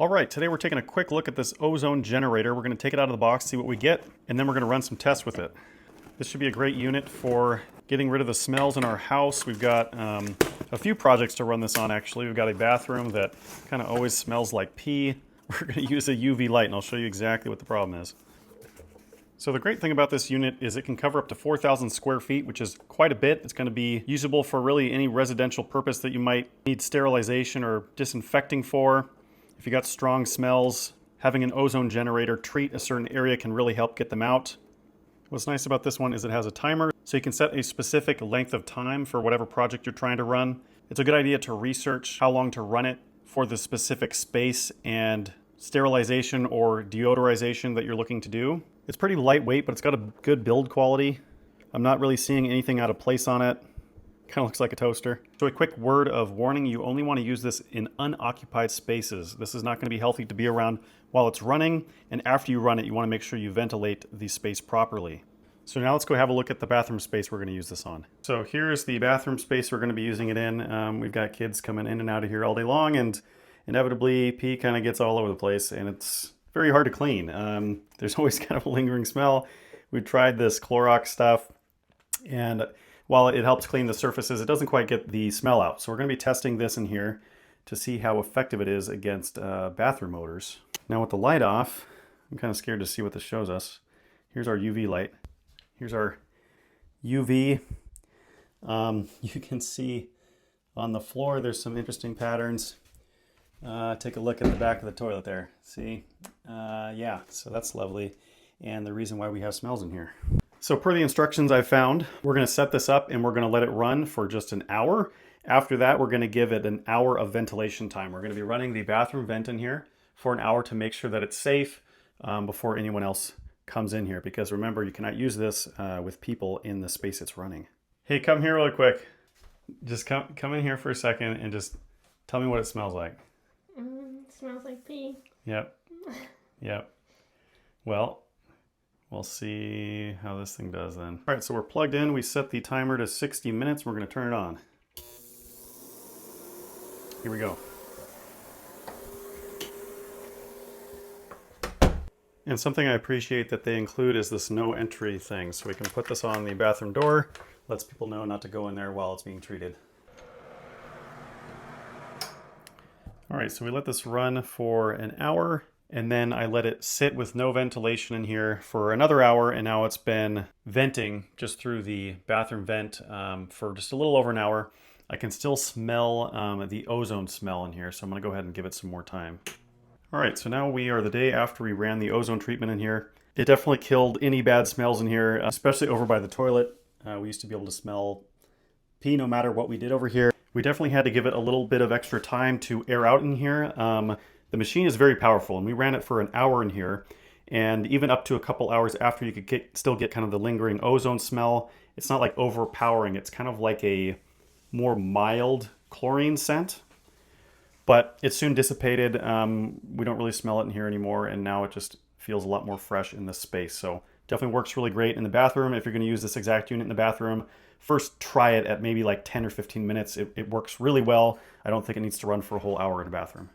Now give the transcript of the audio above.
All right, today we're taking a quick look at this ozone generator. We're going to take it out of the box, see what we get, and then we're going to run some tests with it. This should be a great unit for getting rid of the smells in our house. We've got a few projects to run this on, actually. We've got a bathroom that kind of always smells like pee. We're going to use a UV light, and I'll show you exactly what the problem is. So the great thing about this unit is it can cover up to 4,000 square feet, which is quite a bit. It's going to be usable for really any residential purpose that you might need sterilization or disinfecting for. If you got strong smells, having an ozone generator treat a certain area can really help get them out. What's nice about this one is it has a timer, so you can set a specific length of time for whatever project you're trying to run. It's a good idea to research how long to run it for the specific space and sterilization or deodorization that you're looking to do. It's pretty lightweight, but it's got a good build quality. I'm not really seeing anything out of place on it. Kind of looks like a toaster. So a quick word of warning, you only want to use this in unoccupied spaces. This is not going to be healthy to be around while it's running, and after you run it, you want to make sure you ventilate the space properly. So now let's go have a look at the bathroom space we're going to use this on. So here's the bathroom space we're going to be using it in. We've got kids coming in and out of here all day long, and inevitably pee kind of gets all over the place, and it's very hard to clean. There's always kind of a lingering smell. We've tried this Clorox stuff, and while it helps clean the surfaces, it doesn't quite get the smell out. So we're going to be testing this in here to see how effective it is against bathroom odors. Now with the light off, I'm kind of scared to see what this shows us. Here's our UV light. Here's our UV. You can see on the floor there's some interesting patterns. Take a look at the back of the toilet there. See? Yeah, so that's lovely. And the reason why we have smells in here. So per the instructions I found, we're going to set this up and we're going to let it run for just an hour. After that, we're going to give it an hour of ventilation time. We're going to be running the bathroom vent in here for an hour to make sure that it's safe before anyone else comes in here. Because remember, you cannot use this with people in the space it's running. Hey, come here really quick. Just come in here for a second and just tell me what it smells like. It smells like pee. Yep. Yep. Well, we'll see how this thing does then. All right, so we're plugged in. We set the timer to 60 minutes. We're going to turn it on. Here we go. And something I appreciate that they include is this no entry thing. So we can put this on the bathroom door. Lets people know not to go in there while it's being treated. All right, so we let this run for an hour, and then I let it sit with no ventilation in here for another hour, and now it's been venting just through the bathroom vent for just a little over an hour. I can still smell the ozone smell in here, so I'm gonna go ahead and give it some more time. All right, so now we are the day after we ran the ozone treatment in here. It definitely killed any bad smells in here, especially over by the toilet. We used to be able to smell pee no matter what we did over here. We definitely had to give it a little bit of extra time to air out in here. The machine is very powerful, and we ran it for an hour in here, and even up to a couple hours after, you could still get kind of the lingering ozone smell. It's not like overpowering. It's kind of like a more mild chlorine scent, but it soon dissipated. We don't really smell it in here anymore, and now it just feels a lot more fresh in this space. So definitely works really great in the bathroom. If you're going to use this exact unit in the bathroom, first try it at maybe like 10 or 15 minutes. It works really well. I don't think it needs to run for a whole hour in a bathroom.